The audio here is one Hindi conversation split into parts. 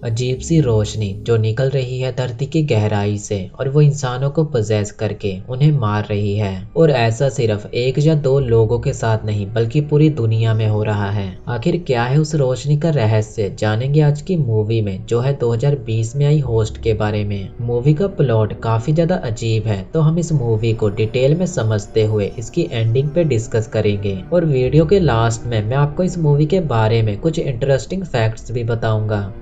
अजीब सी रोशनी जो निकल रही है धरती की गहराई से और वो इंसानों को पजेस करके उन्हें मार रही है। और ऐसा सिर्फ एक या दो लोगों के साथ नहीं बल्कि पूरी दुनिया में हो रहा है। आखिर क्या है उस रोशनी का रहस्य, जानेंगे आज की मूवी में, जो है 2020 में आई होस्ट के बारे में। मूवी का प्लॉट काफी ज्यादा अजीब है, तो हम इस मूवी को डिटेल में समझते हुए इसकी एंडिंग पे डिस्कस करेंगे। और वीडियो के लास्ट में मैं आपको इस मूवी के बारे में कुछ इंटरेस्टिंग फैक्ट्स भी बताऊंगा।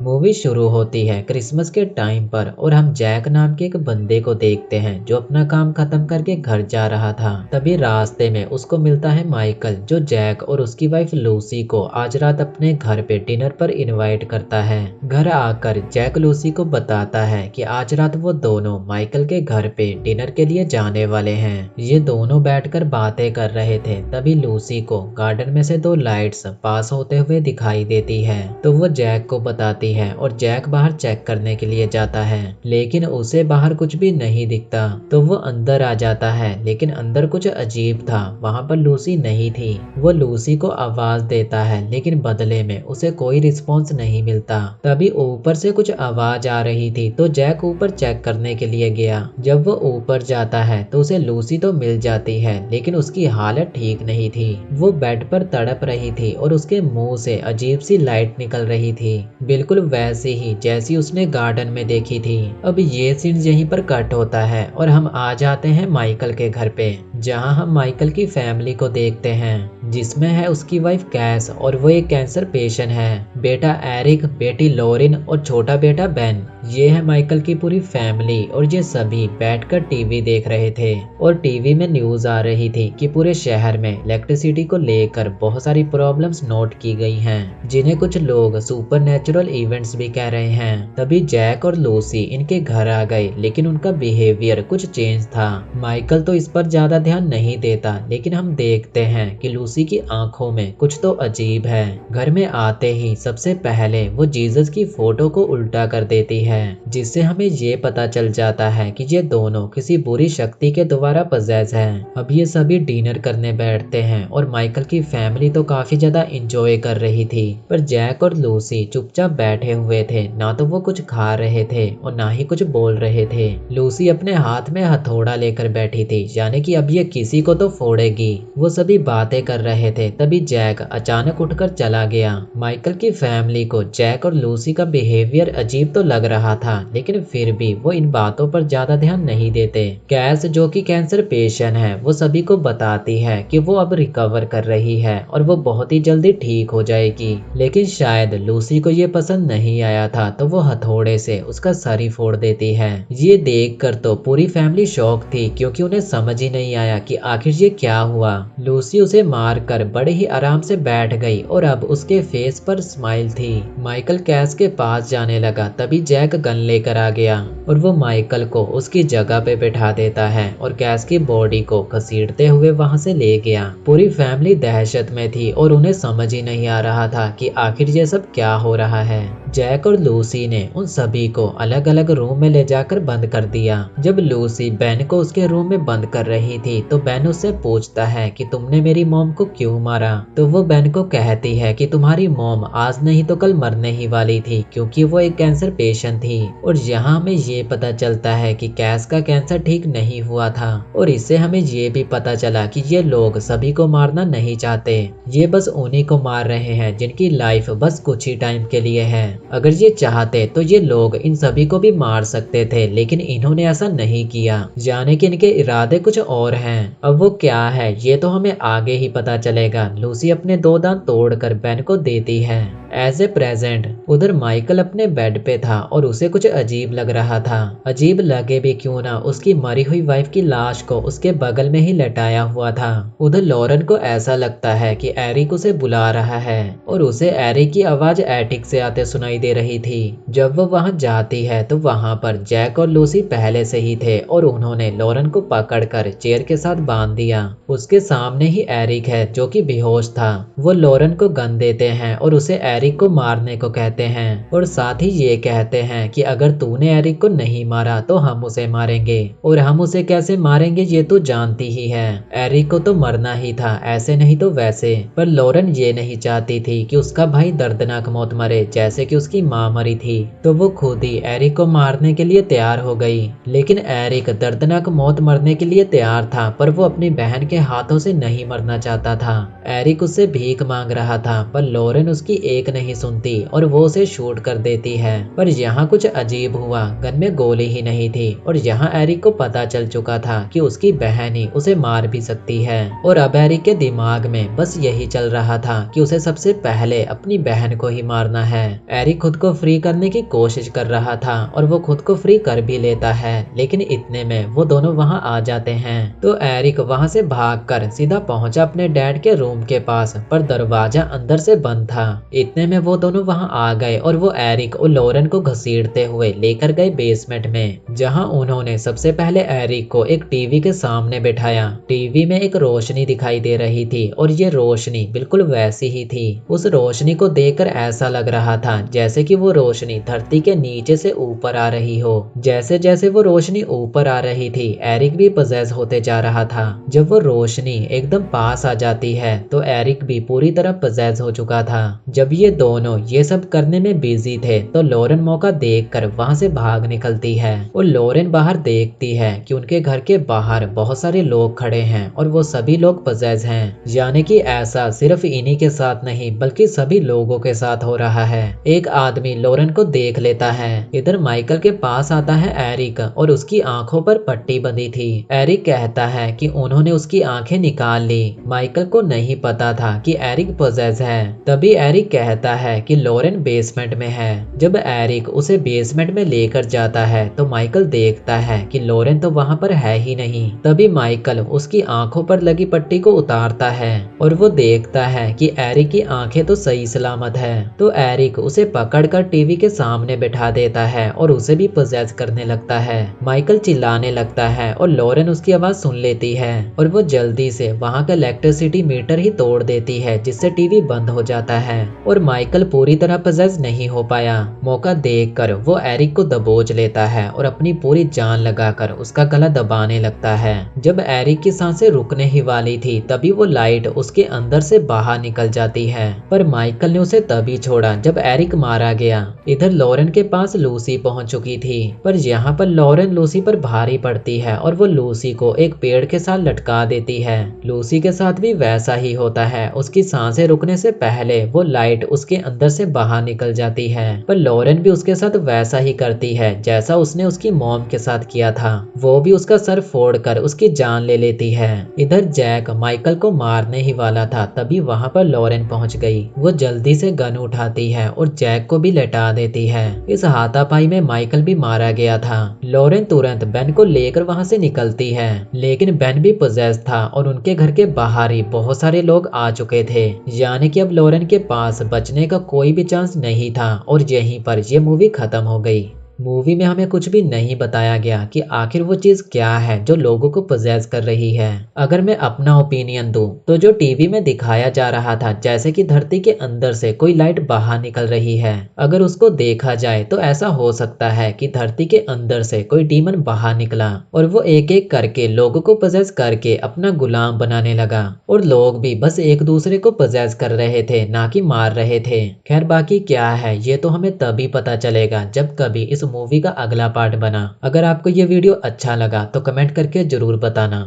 मूवी शुरू होती है क्रिसमस के टाइम पर और हम जैक नाम के एक बंदे को देखते हैं जो अपना काम खत्म करके घर जा रहा था। तभी रास्ते में उसको मिलता है माइकल, जो जैक और उसकी वाइफ लूसी को आज रात अपने घर पे डिनर पर इनवाइट करता है। घर आकर जैक लूसी को बताता है कि आज रात वो दोनों माइकल के घर पे डिनर के लिए जाने वाले हैं। ये दोनों बैठकर बातें कर रहे थे, तभी लूसी को गार्डन में से दो लाइट्स पास होते हुए दिखाई देती है। तो वो जैक को बताती है और जैक बाहर चेक करने के लिए जाता है, लेकिन उसे बाहर कुछ भी नहीं दिखता। तो वो अंदर आ जाता है, लेकिन अंदर कुछ अजीब था, वहाँ पर लूसी नहीं थी। वो लूसी को आवाज देता है, लेकिन बदले में उसे कोई रिस्पॉन्स नहीं मिलता। तभी ऊपर से कुछ आवाज आ रही थी, तो जैक ऊपर चेक करने के लिए गया। जब वो ऊपर जाता है तो उसे लूसी तो मिल जाती है, लेकिन उसकी हालत ठीक नहीं थी। वो बेड पर तड़प रही थी और उसके मुंह से अजीब सी लाइट निकल रही थी, बिल्कुल वैसे ही जैसी उसने गार्डन में देखी थी। अब ये सीन यहीं पर कट होता है और हम आ जाते हैं माइकल के घर पे, जहां हम माइकल की फैमिली को देखते हैं, जिसमें है उसकी वाइफ कैस और वो एक कैंसर पेशेंट है, बेटा एरिक, बेटी लॉरिन और छोटा बेटा बेन। ये है माइकल की पूरी फैमिली और ये सभी बैठकर टीवी देख रहे थे। और टीवी में न्यूज आ रही थी कि पूरे शहर में इलेक्ट्रिसिटी को लेकर बहुत सारी प्रॉब्लम्स नोट की गई हैं, जिन्हें कुछ लोग सुपर नेचुरल इवेंट्स भी कह रहे हैं। तभी जैक और लूसी इनके घर आ गए, लेकिन उनका बिहेवियर कुछ चेंज था। माइकल तो इस पर ज्यादा ध्यान नहीं देता, लेकिन हम देखते हैं कि लूसी की आंखों में कुछ तो अजीब है। घर में आते ही सबसे पहले वो जीसस की फोटो को उल्टा कर देती है, जिससे हमें ये पता चल जाता है कि ये दोनों किसी बुरी शक्ति के द्वारा पजेस हैं। अब ये सभी डिनर करने बैठते हैं और माइकल की फैमिली तो काफी ज्यादा इंजॉय कर रही थी, पर जैक और लूसी चुपचाप बैठे हुए थे। ना तो वो कुछ खा रहे थे और ना ही कुछ बोल रहे थे। लूसी अपने हाथ में हथौड़ा लेकर बैठी थी, यानी कि अब ये किसी को तो फोड़ेगी। वो सभी बातें कर रहे थे, तभी जैक अचानक उठकर चला गया। माइकल की फैमिली को जैक और लूसी का बिहेवियर अजीब तो लग रहा था, लेकिन फिर भी वो इन बातों पर ज्यादा ध्यान नहीं देते। कैस, जो कि कैंसर पेशेंट है, वो सभी को बताती है कि वो अब रिकवर कर रही है और वो बहुत ही जल्दी ठीक हो जाएगी। लेकिन शायद लूसी को ये पसंद नहीं आया था, तो वो हथौड़े से उसका सर ही फोड़ देती है। ये देखकर तो पूरी फैमिली शॉक थी, क्योंकि उन्हें समझ ही नहीं आया कि आखिर ये क्या हुआ। लूसी उसे मारकर बड़े ही आराम से बैठ गई और अब उसके फेस पर स्माइल थी। माइकल कैस के पास जाने लगा, तभी जैक गन लेकर आ गया और वो माइकल को उसकी जगह पे बैठा देता है और कैस की बॉडी को घसीटते हुए वहां से ले गया। पूरी फैमिली दहशत में थी और उन्हें समझ ही नहीं आ रहा था कि आखिर ये सब क्या हो रहा है। जैक और लूसी ने उन सभी को अलग अलग रूम में ले जाकर बंद कर दिया। जब लूसी बेन को उसके रूम में बंद कर रही थी, तो बेन उससे पूछता है कि तुमने मेरी मॉम को क्यों मारा। तो वो बेन को कहती है कि तुम्हारी मॉम आज नहीं तो कल मरने ही वाली थी, क्योंकि वो एक कैंसर पेशेंट थी। और यहाँ हमें ये पता चलता है कि कैस का कैंसर ठीक नहीं हुआ था, और इससे हमें ये भी पता चला कि ये लोग सभी को मारना नहीं चाहते, ये बस उन्हीं को मार रहे हैं जिनकी लाइफ बस कुछ ही टाइम के लिए है। अगर ये चाहते तो ये लोग इन सभी को भी मार सकते थे, लेकिन इन्होंने ऐसा नहीं किया, यानी कि इनके इरादे कुछ और हैं। अब वो क्या है ये तो हमें आगे ही पता चलेगा। लूसी अपने दो दांत तोड़कर बेन को देती है एज ए प्रेजेंट। उधर माइकल अपने बेड पे था और उसे कुछ अजीब लग रहा था। अजीब लगे भी क्यों ना, उसकी मरी हुई वाइफ की लाश को उसके बगल में ही लटाया हुआ था। उधर लॉरेन को ऐसा लगता है कि एरिक उसे बुला रहा है और उसे एरिक की आवाज एटिक से आते सुनाई दे रही थी। जब वो वहां जाती है तो वहां पर जैक और लूसी पहले से ही थे और उन्होंने लॉरेन को पकड़कर चेयर के साथ बांध दिया। उसके सामने ही एरिक है, जो कि बेहोश था। वो लॉरेन को गन देते हैं और उसे एरिक को मारने को कहते हैं, और साथ ही ये कहते हैं कि अगर तूने एरिक को नहीं मारा तो हम उसे मारेंगे, और हम उसे कैसे मारेंगे ये तो जानती ही है। एरिक को तो मरना ही था, ऐसे नहीं तो वैसे। पर लॉरेन ये नहीं चाहती थी कि उसका भाई दर्दनाक मौत मरे, जैसे कि उसकी उसकी माँ मरी थी तो वो खुद ही एरिक को मारने के लिए तैयार हो गई। लेकिन एरिक दर्दनाक मौत मरने के लिए तैयार था, पर वो अपनी बहन के हाथों से नहीं मरना चाहता था। एरिक उससे भीख मांग रहा था, पर लॉरेन उसकी एक नहीं सुनती और वो उसे शूट कर देती है। पर यहाँ कुछ अजीब हुआ, गन में गोली ही नहीं थी और यहाँ एरिक को पता चल चुका था कि उसकी बहन ही उसे मार भी सकती है। और अब एरिक के दिमाग में बस यही चल रहा था कि उसे सबसे पहले अपनी बहन को ही मारना है। एरिक खुद को फ्री करने की कोशिश कर रहा था और वो खुद को फ्री कर भी लेता है, लेकिन इतने में वो दोनों वहां आ जाते हैं। तो एरिक वहां से भागकर सीधा पहुंचा अपने डैड के रूम के पास, पर दरवाजा अंदर से बंद था। इतने में वो दोनों वहां आ गए और वो एरिक और लॉरेन को घसीटते हुए लेकर गए बेसमेंट में, जहां उन्होंने सबसे पहले एरिक को एक टीवी के सामने बैठाया। टीवी में एक रोशनी दिखाई दे रही थी और ये रोशनी बिल्कुल वैसी ही थी। उस रोशनी को देखकर ऐसा लग रहा था जैसे कि वो रोशनी धरती के नीचे से ऊपर आ रही हो। जैसे जैसे वो रोशनी ऊपर आ रही थी, एरिक भी पजेस होते जा रहा था। जब वो रोशनी एकदम पास आ जाती है तो एरिक भी पूरी तरह पजेस हो चुका था। जब ये दोनों ये सब करने में बिजी थे तो लॉरेन मौका देखकर वहां से भाग निकलती है और लॉरेन बाहर देखती है कि उनके घर के बाहर बहुत सारे लोग खड़े हैं और वो सभी लोग पजेस हैं। यानी कि ऐसा सिर्फ इन्हीं के साथ नहीं बल्कि सभी लोगों के साथ हो रहा है। एक आदमी लॉरेन को देख लेता है। इधर माइकल के पास आता है एरिक और उसकी आंखों पर पट्टी बंधी थी। एरिक कहता है कि उन्होंने उसकी आंखें निकाल ली। माइकल को नहीं पता था कि एरिक पजेस है। तभी एरिक कहता है कि लॉरेन बेसमेंट में है। जब एरिक उसे बेसमेंट में लेकर जाता है तो माइकल देखता है कि लॉरेन तो वहां पर है ही नहीं। तभी माइकल उसकी आंखों पर लगी पट्टी को उतारता है और वो देखता है कि एरिक की आंखें तो सही सलामत है। तो एरिक उसे पकड़कर टीवी के सामने बैठा देता है और उसे भी पजेस करने लगता है। माइकल चिल्लाने लगता है और लॉरेन उसकी आवाज सुन लेती है और वो जल्दी से वहां का इलेक्ट्रिसिटी मीटर ही तोड़ देती है, जिससे टीवी बंद हो जाता है और माइकल पूरी तरह पजेस नहीं हो पाया। मौका देखकर वो एरिक को दबोच लेता है और अपनी पूरी जान लगाकर उसका गला दबाने लगता है। जब एरिक की सांसें रुकने ही वाली थी तभी वो लाइट उसके अंदर से बाहर निकल जाती है, पर माइकल ने उसे तभी छोड़ा जब एरिक मारा गया। इधर लॉरेन के पास लूसी पहुंच चुकी थी, पर यहाँ पर लॉरेन लूसी पर भारी पड़ती है और वो लूसी को एक पेड़ के साथ लटका देती है। लूसी के साथ भी वैसा ही होता है, उसकी सांसें रुकने से पहले वो लाइट उसके अंदर से बाहर निकल जाती है। पर लॉरेन भी उसके साथ वैसा ही करती है जैसा उसने उसकी मॉम के साथ किया था। वो भी उसका सर फोड़कर उसकी जान ले लेती है। इधर जैक माइकल को मारने ही वाला था, तभी वहां पर लॉरेन पहुंच गई। वो जल्दी से गन उठाती है और जैक को भी लेटा देती है। इस हाथापाई में माइकल भी मारा गया था। लॉरेन तुरंत बेन को लेकर वहां से निकलती है, लेकिन बेन भी पजेस था और उनके घर के बाहर ही बहुत सारे लोग आ चुके थे। यानी कि अब लॉरेन के पास बचने का कोई भी चांस नहीं था और यहीं पर ये मूवी खत्म हो गई। मूवी में हमें कुछ भी नहीं बताया गया कि आखिर वो चीज क्या है जो लोगों को पजेस कर रही है। अगर मैं अपना ओपिनियन दूं तो जो टीवी में दिखाया जा रहा था जैसे कि धरती के अंदर से कोई लाइट बाहर निकल रही है, अगर उसको देखा जाए तो ऐसा हो सकता है कि धरती के अंदर से कोई डीमन बाहर निकला और वो एक एक करके लोगों को पजेस करके अपना गुलाम बनाने लगा और लोग भी बस एक दूसरे को पजेस कर रहे थे, ना कि मार रहे थे। खैर बाकी क्या है ये तो हमें तभी पता चलेगा जब कभी इस मूवी का अगला पार्ट बना। अगर आपको ये वीडियो अच्छा लगा तो कमेंट करके जरूर बताना।